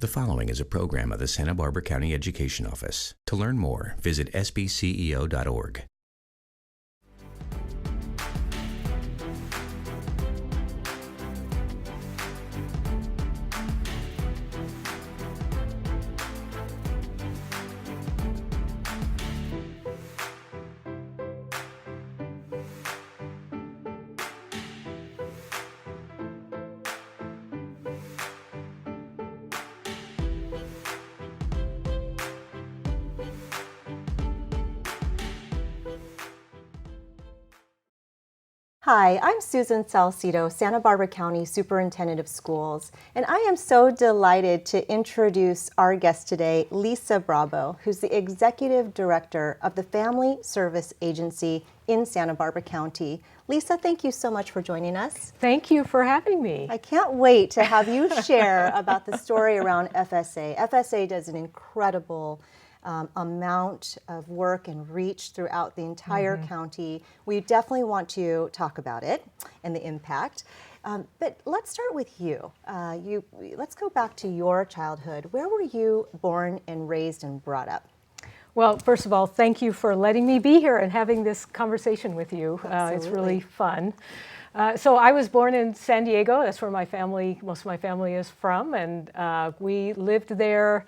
The following is a program of the Santa Barbara County Education Office. To learn more, visit sbceo.org. Hi, I'm Susan Salcido, Santa Barbara County Superintendent of Schools, and I am so delighted to introduce our guest today, Lisa Brabo, who's the Executive Director of the Family Service Agency in Santa Barbara County. Lisa, thank you so much for joining us. Thank you for having me. I can't wait to have you share about the story around FSA. FSA does an incredible amount of work and reach throughout the entire county. We definitely want to talk about it and the impact. But let's start with you. Let's go back to your childhood. Where were you born and raised and brought up? Well, first of all, thank you for letting me be here and having this conversation with you. It's really fun. So I was born in San Diego. That's where most of my family is from, and we lived there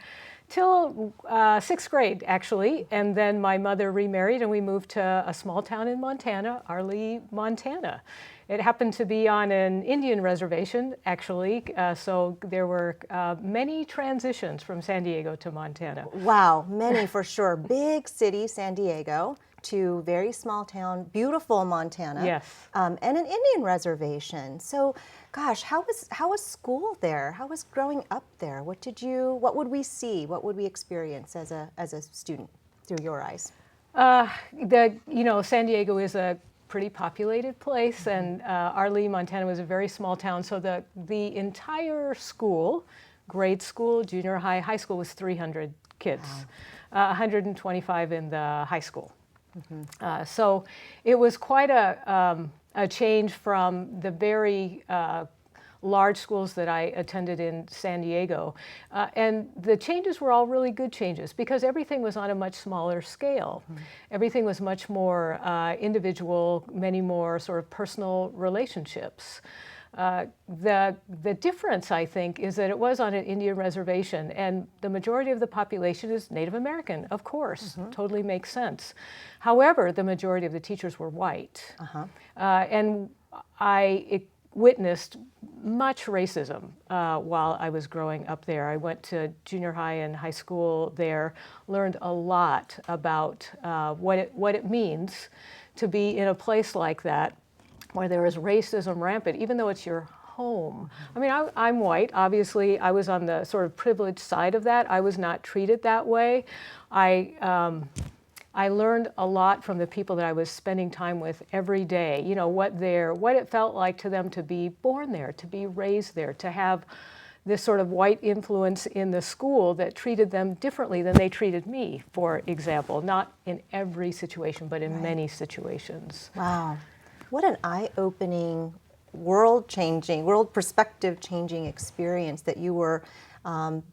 till sixth grade, actually, and then my mother remarried and we moved to a small town in Montana, Arlee, Montana. It happened to be on an Indian reservation, actually, so there were many transitions from San Diego to Montana. Wow, many for sure. Big city, San Diego, to very small town, beautiful Montana. Yes. And an Indian reservation. So, gosh, how was school there? How was growing up there? What would we see? What would we experience as a student through your eyes? San Diego is a pretty populated place, and Arlee, Montana was a very small town. So the entire school, grade school, junior high, high school was 300 kids, 125 in the high school. So it was quite a change from the very large schools that I attended in San Diego. And the changes were all really good changes because everything was on a much smaller scale. Everything was much more individual, many more sort of personal relationships. The difference, I think, is that it was on an Indian reservation, and the majority of the population is Native American, of course, totally makes sense. However, the majority of the teachers were white, and I witnessed much racism while I was growing up there. I went to junior high and high school there, learned a lot about what it means to be in a place like that, where there is racism rampant, even though it's your home. I mean, I'm white. Obviously, I was on the sort of privileged side of that. I was not treated that way. I learned a lot from the people that I was spending time with every day. You know, what it felt like to them to be born there, to be raised there, to have this sort of white influence in the school that treated them differently than they treated me, for example. Not in every situation, but in many situations. Wow. What an eye-opening, world-changing, world perspective-changing experience that you were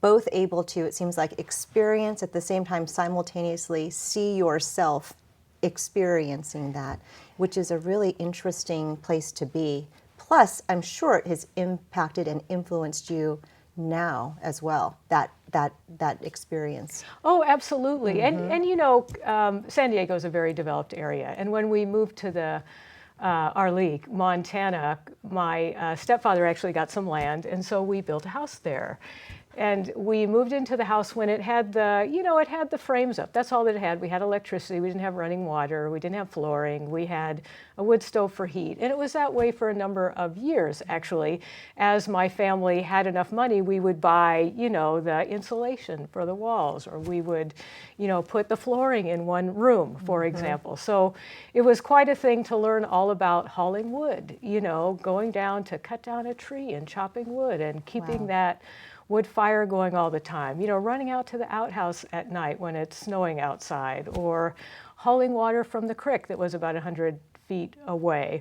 both able to, it seems like, experience at the same time simultaneously see yourself experiencing that, which is a really interesting place to be. Plus, I'm sure it has impacted and influenced you now as well, that experience. Oh, absolutely. And San Diego is a very developed area. And when we moved to the Arlee, Montana, my stepfather actually got some land, and so we built a house there. And we moved into the house when it had the frames up. That's all that it had. We had electricity. We didn't have running water. We didn't have flooring. We had a wood stove for heat. And it was that way for a number of years, actually. As my family had enough money, we would buy, the insulation for the walls, or we would, put the flooring in one room, for example. So it was quite a thing to learn all about hauling wood, going down to cut down a tree and chopping wood and keeping that wood fire going all the time, running out to the outhouse at night when it's snowing outside, or hauling water from the creek that was about 100 feet away.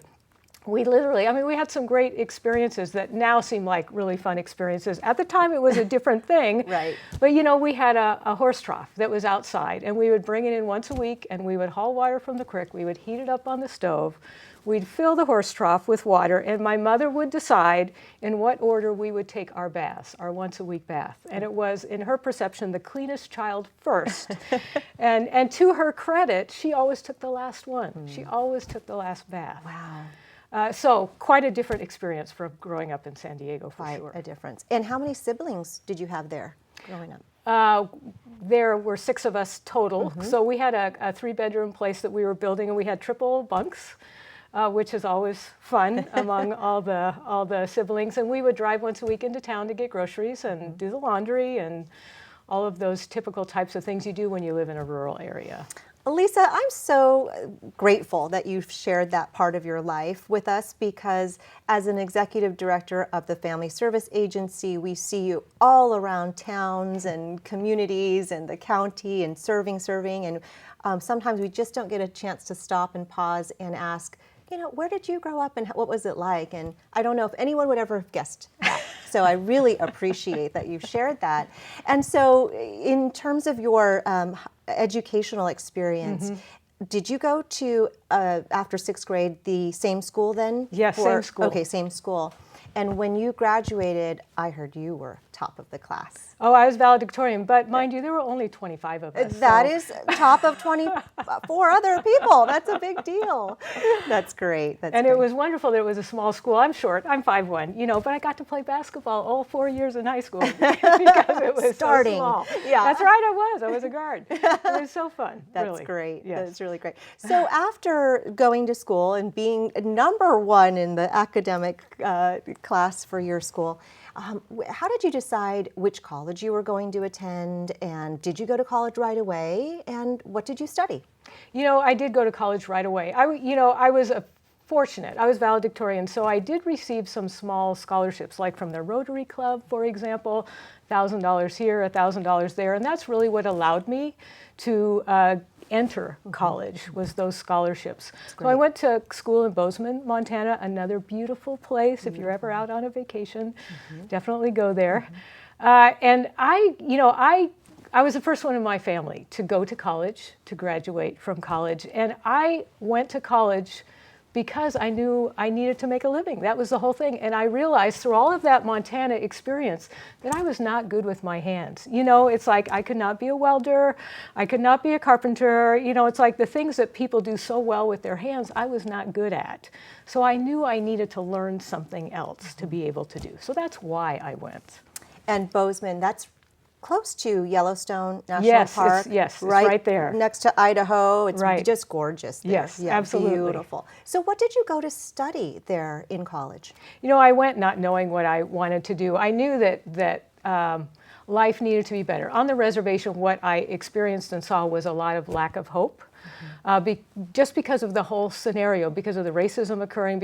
we literally, I mean, we had some great experiences that now seem like really fun experiences. At the time, it was a different thing. Right. But, you know, we had a horse trough that was outside, and we would bring it in once a week, and we would haul water from the creek. We would heat it up on the stove. We'd fill the horse trough with water, and my mother would decide in what order we would take our baths, our once-a-week bath. And it was, in her perception, the cleanest child first. And to her credit, she always took the last one. She always took the last bath. Wow. So quite a different experience from growing up in San Diego, for Quite sure. a difference. And how many siblings did you have there growing up? There were 6 of us total. So we had a 3-bedroom place that we were building, and we had triple bunks, which is always fun among all the siblings. And we would drive once a week into town to get groceries and do the laundry and all of those typical types of things you do when you live in a rural area. Lisa, I'm so grateful that you've shared that part of your life with us, because as an executive director of the Family Service Agency, we see you all around towns and communities and the county and serving. And sometimes we just don't get a chance to stop and pause and ask, you know, where did you grow up and what was it like? And I don't know if anyone would ever have guessed that. So I really appreciate that you've shared that. And so in terms of your educational experience, did you go to, after 6th grade, the same school then? Yes, same school. Okay, same school. And when you graduated, I heard you were top of the class. Oh, I was valedictorian, but mind you, there were only 25 of us. That is top of 24 other people. That's a big deal. That's great. And it was wonderful that it was a small school. I'm short, I'm 5'1", you know, but I got to play basketball all 4 years in high school because it was starting. So small. Yeah. That's right, I was a guard. It was so fun. That's really. great. Yes. That's really great. So after going to school and being #1 in the academic class for your school, how did you decide which college you were going to attend, and did you go to college right away, and what did you study? You know, I did go to college right away. I was fortunate. I was valedictorian, so I did receive some small scholarships, like from the Rotary Club, for example, $1,000 here, $1,000 there, and that's really what allowed me to enter college, was those scholarships. So I went to school in Bozeman, Montana, another beautiful place. If you're ever out on a vacation, definitely go there. And I was the first one in my family to go to college, to graduate from college. And I went to college because I knew I needed to make a living. That was the whole thing. And I realized through all of that Montana experience that I was not good with my hands. You know, it's like I could not be a welder, I could not be a carpenter. You know, it's like the things that people do so well with their hands, I was not good at. So I knew I needed to learn something else to be able to do. So that's why I went. And Bozeman, that's close to Yellowstone National Park. It's right there. Next to Idaho. It's right. just gorgeous there. Yes, absolutely. Beautiful. So what did you go to study there in college? You know, I went not knowing what I wanted to do. I knew that life needed to be better. On the reservation, what I experienced and saw was a lot of lack of hope. Just because of the whole scenario, because of the racism occurring,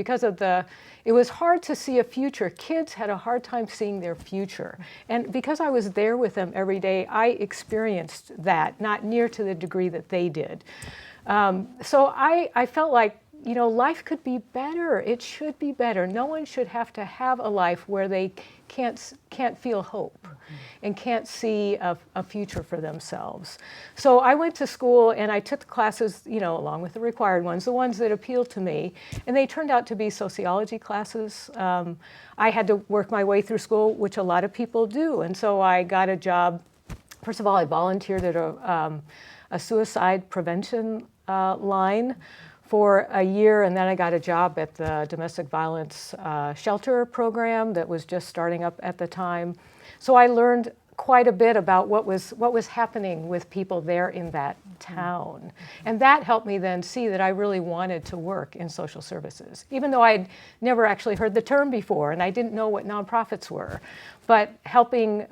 it was hard to see a future. Kids had a hard time seeing their future. And because I was there with them every day, I experienced that, not near to the degree that they did. So I felt like, you know, life could be better. It should be better. No one should have to have a life where they can't feel hope and can't see a future for themselves. So I went to school and I took the classes, you know, along with the required ones, the ones that appealed to me, and they turned out to be sociology classes. I had to work my way through school, which a lot of people do, and so I got a job. First of all, I volunteered at a suicide prevention line for a year, and then I got a job at the domestic violence shelter program that was just starting up at the time. So I learned quite a bit about what was happening with people there in that town. And that helped me then see that I really wanted to work in social services, even though I'd never actually heard the term before and I didn't know what nonprofits were. But helping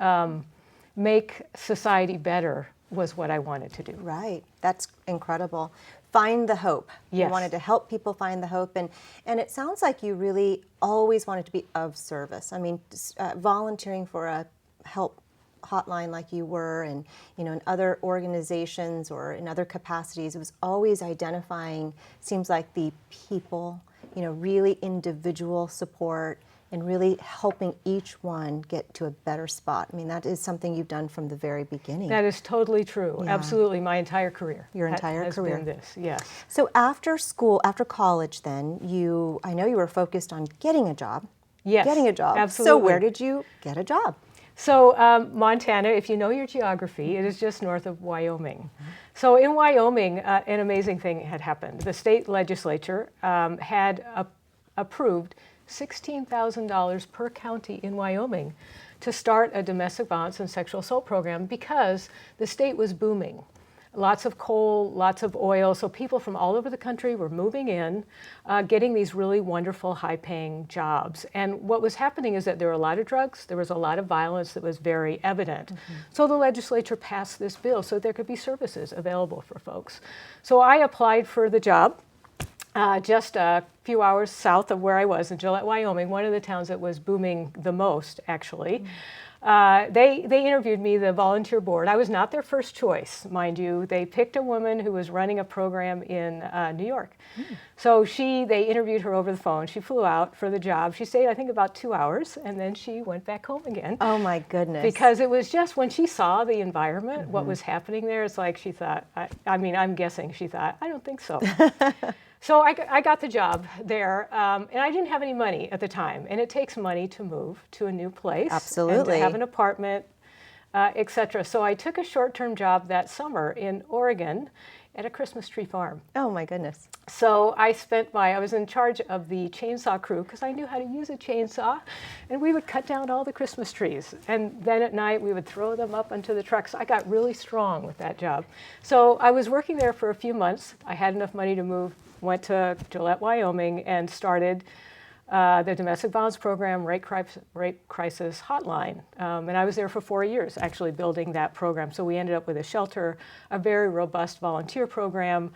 make society better was what I wanted to do. Right, that's incredible. Find the hope. Yes. You wanted to help people find the hope, and it sounds like you really always wanted to be of service. I mean, volunteering for a help hotline like you were, and you know, in other organizations or in other capacities, it was always identifying, seems like, the people really individual support and really helping each one get to a better spot. I mean, that is something you've done from the very beginning. That is totally true. Yeah. Absolutely. My entire career. Your entire has career. been this, yes. So after school, after college then, I know you were focused on getting a job. Yes, Getting a job. absolutely. So where did you get a job? So Montana, if you know your geography, it is just north of Wyoming. So in Wyoming, an amazing thing had happened. The state legislature had approved $16,000 per county in Wyoming to start a domestic violence and sexual assault program because the state was booming. Lots of coal, lots of oil, so people from all over the country were moving in, getting these really wonderful, high-paying jobs. And what was happening is that there were a lot of drugs, there was a lot of violence that was very evident. So the legislature passed this bill so there could be services available for folks. So I applied for the job. Just a few hours south of where I was in Gillette, Wyoming, one of the towns that was booming the most, actually. They interviewed me, the volunteer board. I was not their first choice, mind you. They picked a woman who was running a program in New York. So they interviewed her over the phone. She flew out for the job. She stayed, I think, about 2 hours, and then she went back home again. Oh my goodness. Because it was just when she saw the environment, what was happening there, it's like she thought, I'm guessing she thought, I don't think so. So I got the job there, and I didn't have any money at the time. And it takes money to move to a new place. Absolutely. And to have an apartment, et cetera. So I took a short-term job that summer in Oregon at a Christmas tree farm. Oh my goodness. So I was in charge of the chainsaw crew because I knew how to use a chainsaw, and we would cut down all the Christmas trees. And then at night we would throw them up onto the trucks. I got really strong with that job. So I was working there for a few months. I had enough money to move, went to Gillette, Wyoming, and started the domestic violence program, rape crisis hotline. And I was there for 4 years, actually building that program. So we ended up with a shelter, a very robust volunteer program,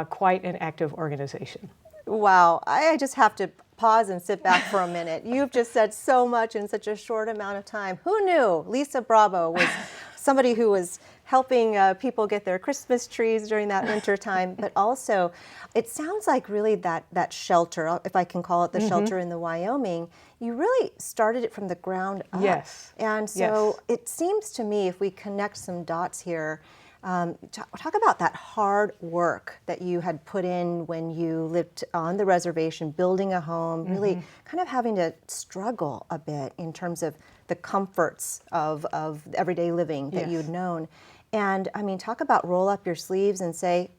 quite an active organization. Wow, I just have to pause and sit back for a minute. You've just said so much in such a short amount of time. Who knew Lisa Brabo was somebody who was helping people get their Christmas trees during that winter time, but also it sounds like really that shelter, if I can call it the shelter in the Wyoming, you really started it from the ground up. Yes. And so it seems to me, if we connect some dots here, talk about that hard work that you had put in when you lived on the reservation, building a home, really kind of having to struggle a bit in terms of the comforts of everyday living that you'd known. And I mean, talk about roll up your sleeves and say,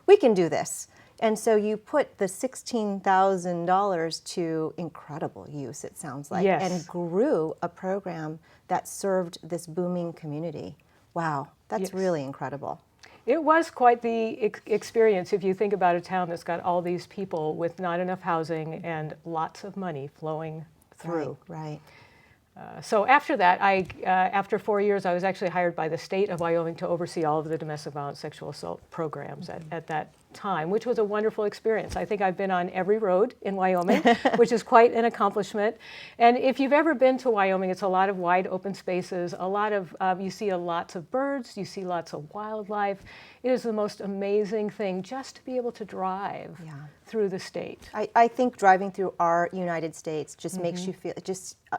we can do this. And so you put the $16,000 to incredible use, it sounds like, and grew a program that served this booming community. Wow, that's really incredible. It was quite the experience if you think about a town that's got all these people with not enough housing and lots of money flowing through. Right. So after that, after 4 years, I was actually hired by the state of Wyoming to oversee all of the domestic violence sexual assault programs at that time, which was a wonderful experience. I think I've been on every road in Wyoming, which is quite an accomplishment. And if you've ever been to Wyoming, it's a lot of wide open spaces, a lot of, you see lots of birds, you see lots of wildlife. It is the most amazing thing just to be able to drive through the state. I think driving through our United States just makes you feel,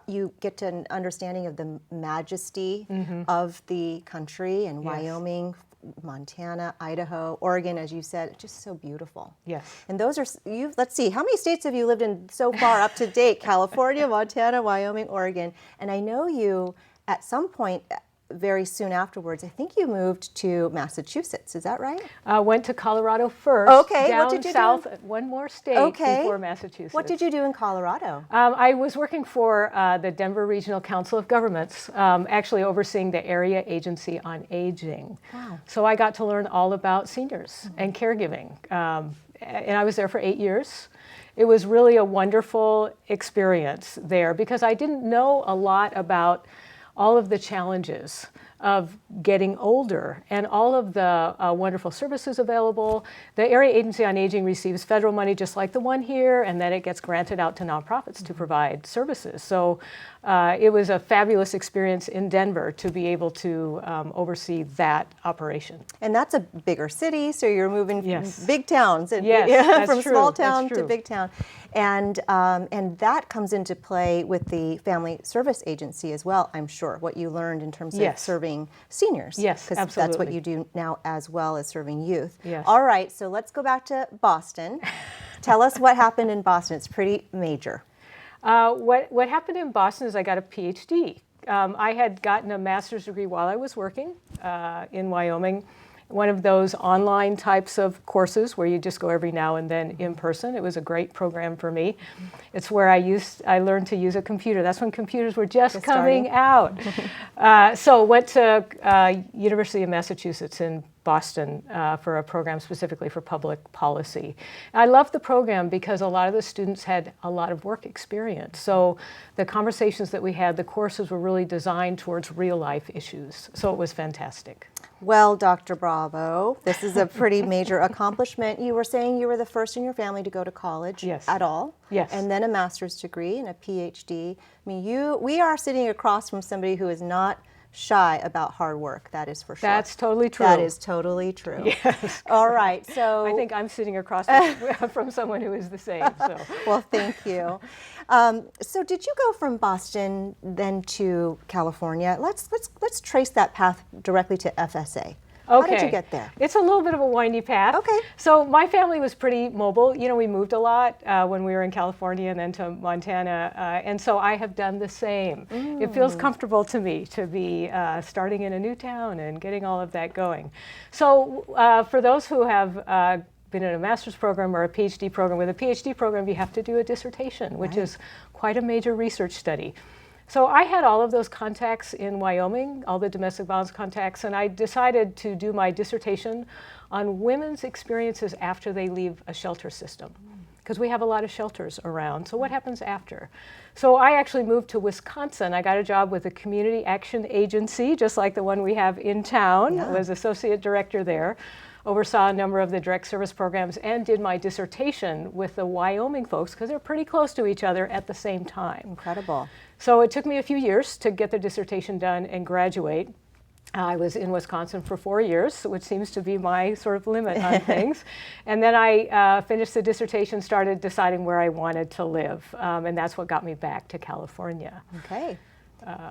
you get to an understanding of the majesty of the country, and Wyoming, Montana, Idaho, Oregon, as you said, just so beautiful. Yes. And those are, let's see, how many states have you lived in so far up to date? California, Montana, Wyoming, Oregon. And I know you, at some point, very soon afterwards, I think you moved to Massachusetts. Is that right? Went to Colorado first. Okay. Down What did you south, do? One more state before Massachusetts. What did you do in Colorado? I was working for the Denver Regional Council of Governments, actually overseeing the Area Agency on Aging. Wow. So I got to learn all about seniors and caregiving. And I was there for 8 years. It was really a wonderful experience there because I didn't know a lot about all of the challenges of getting older and all of the wonderful services available. The Area Agency on Aging receives federal money just like the one here, and then it gets granted out to nonprofits to provide services. So it was a fabulous experience in Denver to be able to oversee that operation. And that's a bigger city, so you're moving big towns, and Yes, from true. small town to big town. And that comes into play with the Family Service Agency as well, I'm sure, what you learned in terms of serving seniors. Yes, because absolutely. that's what you do now as well as serving youth. Yes. All right, so let's go back to Boston. Tell us what happened in Boston. It's pretty major. What happened in Boston is I got a PhD. I had gotten a master's degree while I was working in Wyoming, one of those online types of courses where you just go every now and then in person. It was a great program for me. It's where I learned to use a computer. That's when computers were just coming out. So went to University of Massachusetts in Boston for a program specifically for public policy. I loved the program because a lot of the students had a lot of work experience. So the conversations that we had, the courses were really designed towards real life issues. So it was fantastic. Well, Dr. Brabo, this is a pretty major accomplishment. You were saying you were the first in your family to go to college at all. Yes. And then a master's degree and a PhD. I mean, we are sitting across from somebody who is not shy about hard work. That is for sure. That's totally true. That is totally true. Yes. All right. So I think I'm sitting across from someone who is the same. So. Well, thank you. So did you go from Boston then to California? Let's trace that path directly to FSA. How did you get there? It's a little bit of a windy path. Okay. So my family was pretty mobile. You know, we moved a lot when we were in California and then to Montana. And so I have done the same. It feels comfortable to me to be starting in a new town and getting all of that going. So for those who have been in a master's program or a PhD program, with a PhD program you have to do a dissertation, which is quite a major research study. So I had all of those contacts in Wyoming, all the domestic violence contacts, and I decided to do my dissertation on women's experiences after they leave a shelter system, because we have a lot of shelters around. So what happens after? So I actually moved to Wisconsin. I got a job with a community action agency, just like the one we have in town. I was associate director there, oversaw a number of the direct service programs, and did my dissertation with the Wyoming folks, because they're pretty close to each other at the same time. Incredible. So it took me a few years to get the dissertation done and graduate. I was in Wisconsin for 4 years, which seems to be my sort of limit on things. And then I finished the dissertation, started deciding where I wanted to live. And that's what got me back to California. Okay.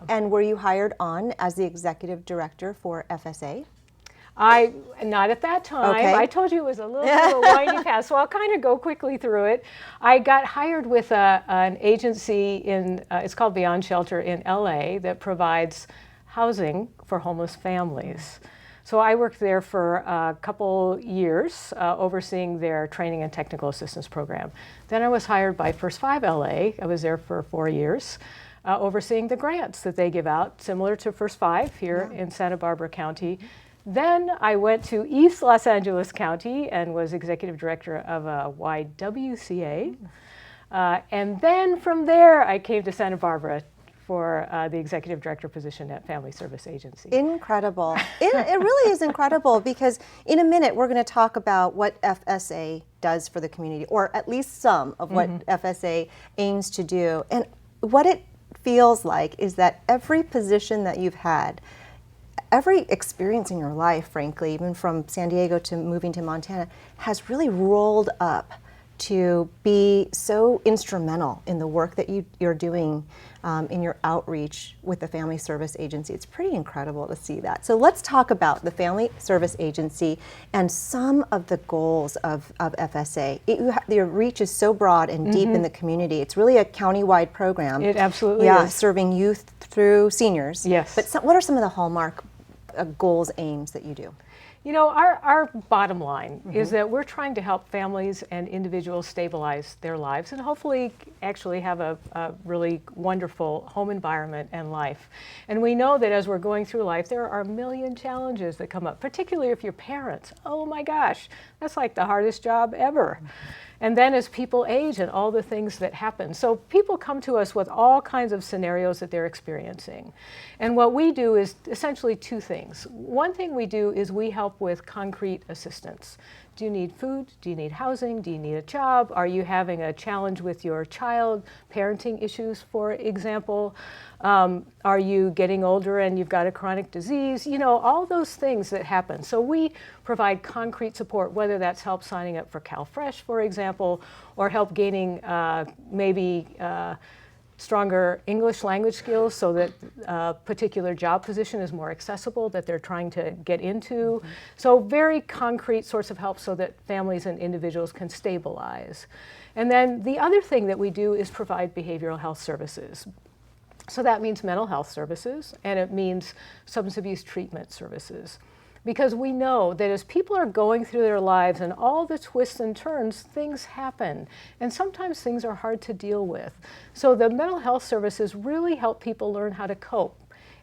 And were you hired on as the executive director for FSA? Not at that time. Okay. I told you it was a little bit of a windy path, so I'll kind of go quickly through it. I got hired with an agency it's called Beyond Shelter in LA, that provides housing for homeless families. So I worked there for a couple years, overseeing their training and technical assistance program. Then I was hired by First 5 LA. I was there for 4 years, overseeing the grants that they give out, similar to First 5 here in Santa Barbara County. Then I went to East Los Angeles County and was executive director of a YWCA. And then from there, I came to Santa Barbara for the executive director position at Family Service Agency. Incredible. It really is incredible, because in a minute we're going to talk about what FSA does for the community, or at least some of what FSA aims to do. And what it feels like is that every position that you've had, every experience in your life, frankly, even from San Diego to moving to Montana, has really rolled up to be so instrumental in the work that you're doing in your outreach with the Family Service Agency. It's pretty incredible to see that. So let's talk about the Family Service Agency and some of the goals of FSA. Your reach is so broad and deep in the community. It's really a county-wide program. It absolutely is. Serving youth through seniors. Yes. But what are some of the hallmark goals, aims that you do? You know, our bottom line is that we're trying to help families and individuals stabilize their lives and hopefully actually have a really wonderful home environment and life. And we know that as we're going through life, there are a million challenges that come up, particularly if you're parents. Oh my gosh, that's like the hardest job ever. And then as people age and all the things that happen. So people come to us with all kinds of scenarios that they're experiencing. And what we do is essentially two things. One thing we do is we help with concrete assistance. Do you need food? Do you need housing? Do you need a job? Are you having a challenge with your child? Parenting issues, for example. Are you getting older and you've got a chronic disease? You know, all those things that happen. So we provide concrete support, whether that's help signing up for CalFresh, for example, or help gaining stronger English language skills so that a particular job position is more accessible that they're trying to get into. So very concrete sorts of help so that families and individuals can stabilize. And then the other thing that we do is provide behavioral health services. So that means mental health services, and it means substance abuse treatment services. Because we know that as people are going through their lives and all the twists and turns, things happen. And sometimes things are hard to deal with. So the mental health services really help people learn how to cope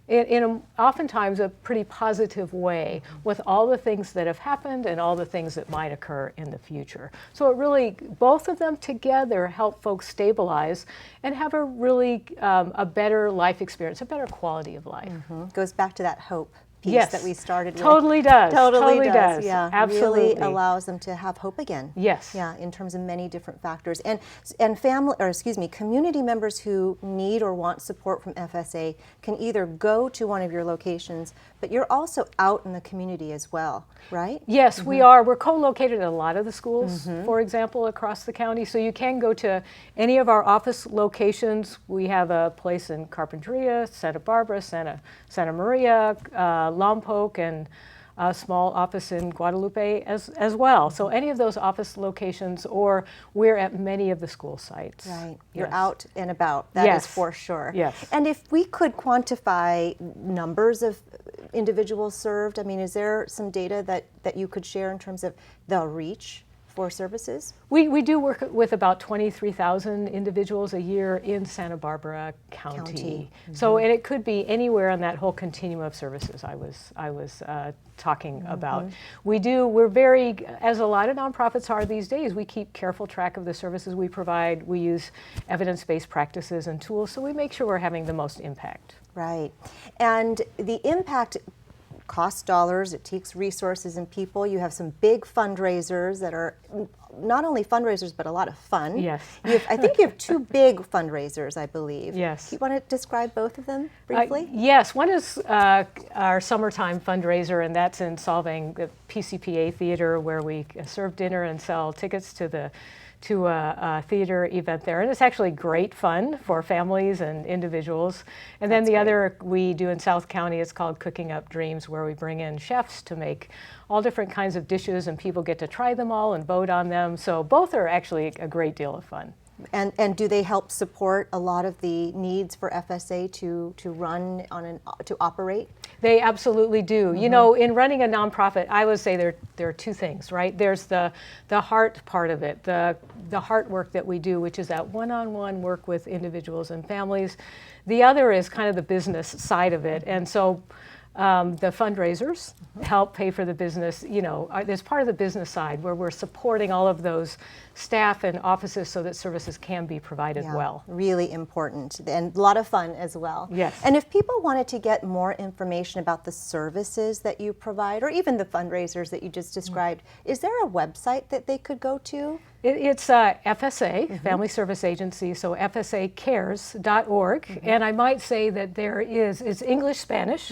in oftentimes a pretty positive way with all the things that have happened and all the things that might occur in the future. So it really, both of them together help folks stabilize and have a really a better life experience, a better quality of life. Goes back to that hope piece that we started with. Totally does. Totally does. Yeah, absolutely. Really absolutely. allows them to have hope again. Yes. Yeah, in terms of many different factors. And community members who need or want support from FSA can either go to one of your locations, but you're also out in the community as well, right? Yes, we are. We're co-located at a lot of the schools, for example, across the county. So you can go to any of our office locations. We have a place in Carpinteria, Santa Barbara, Santa Maria, Lompoc, and a small office in Guadalupe as well. So any of those office locations, or we're at many of the school sites. Right, you're out and about, that is for sure. Yes. And if we could quantify numbers of individuals served, I mean, is there some data that you could share in terms of the reach for services? We do work with about 23,000 individuals a year in Santa Barbara County. So, and it could be anywhere on that whole continuum of services I was talking about. We're very, as a lot of nonprofits are these days, we keep careful track of the services we provide. We use evidence-based practices and tools, so we make sure we're having the most impact. Right. And the impact costs dollars, it takes resources and people. You have some big fundraisers that are not only fundraisers, but a lot of fun. Yes. I think you have two big fundraisers, I believe. Yes. Do you want to describe both of them briefly? Yes. One is our summertime fundraiser, and that's in Solvang, the PCPA Theater, where we serve dinner and sell tickets to a theater event there. And it's actually great fun for families and individuals. And then the other we do in South County, it's called Cooking Up Dreams, where we bring in chefs to make all different kinds of dishes, and people get to try them all and vote on them. So both are actually a great deal of fun. And do they help support a lot of the needs for FSA to run to operate? They absolutely do. You know, in running a nonprofit, I would say there are two things, right? There's the heart part of it, the heart work that we do, which is that one-on-one work with individuals and families. The other is kind of the business side of it. And so the fundraisers help pay for the business. You know, there's part of the business side where we're supporting all of those staff and offices so that services can be provided well. Really important and a lot of fun as well. Yes. And if people wanted to get more information about the services that you provide, or even the fundraisers that you just described, is there a website that they could go to? It's FSA, Family Service Agency, so fsacares.org. And I might say that it's English, Spanish,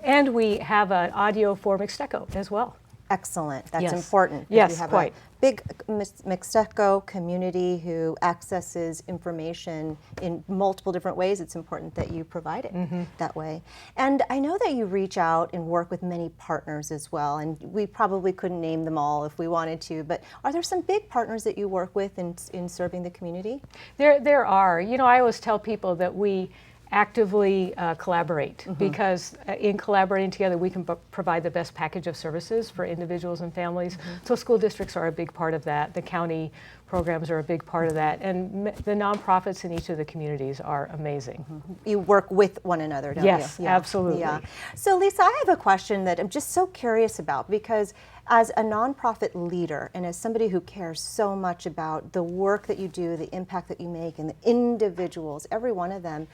and we have an audio for Mixteco as well. Excellent. That's important. Yes, we have quite. A big Mixteco community who accesses information in multiple different ways. It's important that you provide it that way. And I know that you reach out and work with many partners as well, and we probably couldn't name them all if we wanted to, but are there some big partners that you work with in serving the community? There are. You know, I always tell people that we actively collaborate, because in collaborating together we can provide the best package of services for individuals and families. So school districts are a big part of that. The county programs are a big part of that, and the nonprofits in each of the communities are amazing. You work with one another, don't you? Yes, absolutely. Yeah. So Lisa, I have a question that I'm just so curious about, because as a nonprofit leader and as somebody who cares so much about the work that you do, the impact that you make, and the individuals, every one of them,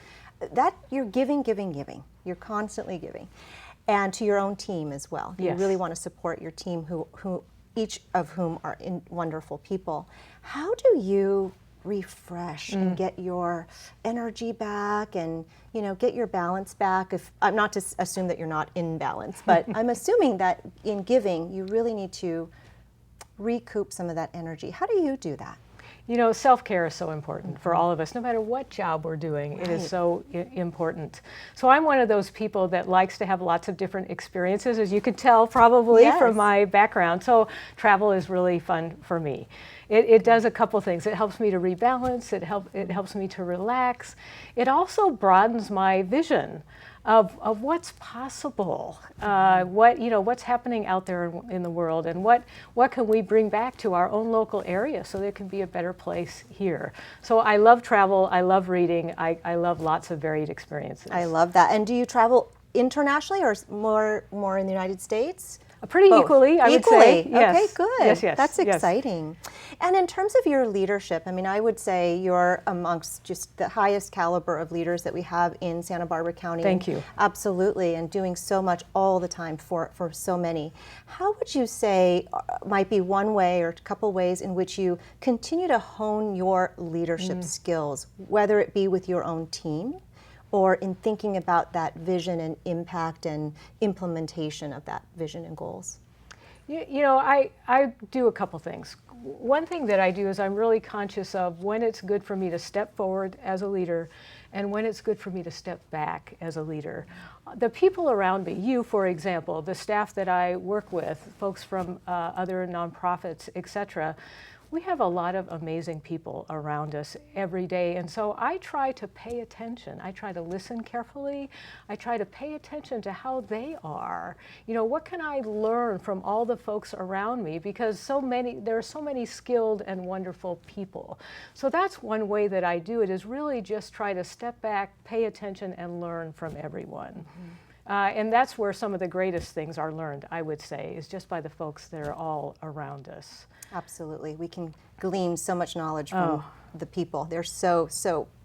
that you're giving. You're constantly giving. And to your own team as well. You Yes. really want to support your team, who each of whom are wonderful people. How do you refresh and get your energy back and get your balance back? If I'm not to assume that you're not in balance, but I'm assuming that in giving you really need to recoup some of that energy. How do you do that? Self-care is so important for all of us, no matter what job we're doing. It is Right. so important. So I'm one of those people that likes to have lots of different experiences, as you could tell probably Yes. from my background. So travel is really fun for me. It does a couple things. It helps me to rebalance. It helps me to relax. It also broadens my vision of what's possible, what's happening out there in the world, and what can we bring back to our own local area so there can be a better place here. So I love travel, I love reading, I love lots of varied experiences. I love that. And do you travel internationally or more in the United States? Pretty Both. equally, I would say. Yes. Okay, good. Yes. That's yes. exciting. And in terms of your leadership, I would say you're amongst just the highest caliber of leaders that we have in Santa Barbara County. Thank you. Absolutely, and doing so much all the time for so many. How would you say might be one way or a couple ways in which you continue to hone your leadership skills, whether it be with your own team or in thinking about that vision and impact and implementation of that vision and goals? I do a couple things. One thing that I do is I'm really conscious of when it's good for me to step forward as a leader and when it's good for me to step back as a leader. The people around me, you for example, the staff that I work with, folks from other nonprofits, etc., we have a lot of amazing people around us every day, and so I try to pay attention. I try to listen carefully. I try to pay attention to how they are. What can I learn from all the folks around me? Because there are so many skilled and wonderful people. So that's one way that I do it, is really just try to step back, pay attention, and learn from everyone. And that's where some of the greatest things are learned, I would say, is just by the folks that are all around us. Absolutely. We can glean so much knowledge from the people. They're so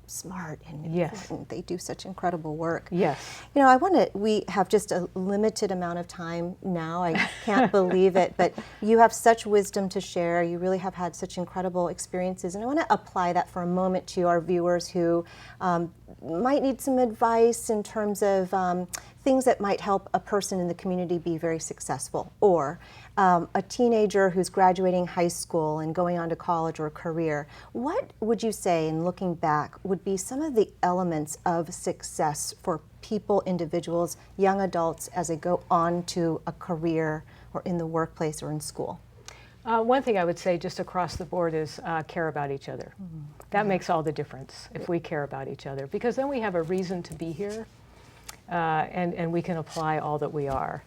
smart and Yes. important. They do such incredible work. Yes. We have just a limited amount of time now. I can't believe it, but you have such wisdom to share. You really have had such incredible experiences. And I want to apply that for a moment to our viewers who might need some advice in terms of things that might help a person in the community be very successful, or a teenager who's graduating high school and going on to college or a career. What would you say, in looking back, would be some of the elements of success for people, individuals, young adults, as they go on to a career or in the workplace or in school? One thing I would say just across the board is care about each other. That makes all the difference if we care about each other, because then we have a reason to be here, and we can apply all that we are.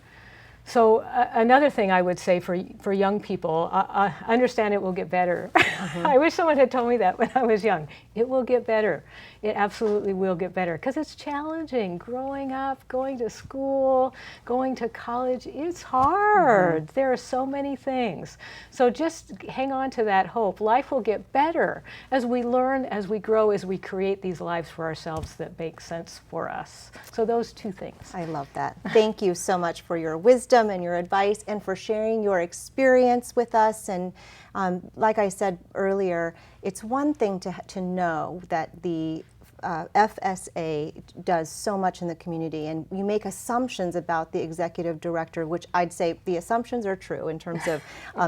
So another thing I would say for young people, understand it will get better. I wish someone had told me that when I was young. It will get better. It absolutely will get better, because it's challenging. Growing up, going to school, going to college, it's hard. There are so many things. So just hang on to that hope. Life will get better as we learn, as we grow, as we create these lives for ourselves that make sense for us. So those two things. I love that. Thank you so much for your wisdom and your advice, and for sharing your experience with us. And like I said earlier, it's one thing to know that the FSA does so much in the community, and you make assumptions about the executive director, which I'd say the assumptions are true in terms of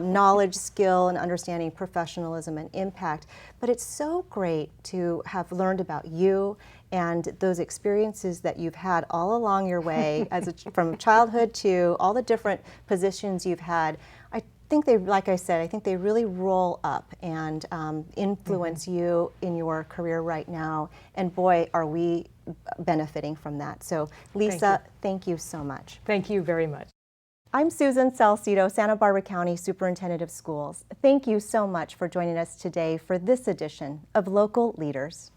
knowledge, skill, and understanding professionalism and impact. But it's so great to have learned about you and those experiences that you've had all along your way, from childhood to all the different positions you've had. I think like I said, I think they really roll up and influence you in your career right now. And boy, are we benefiting from that. So Lisa, thank you so much. Thank you very much. I'm Susan Salcido, Santa Barbara County Superintendent of Schools. Thank you so much for joining us today for this edition of Local Leaders.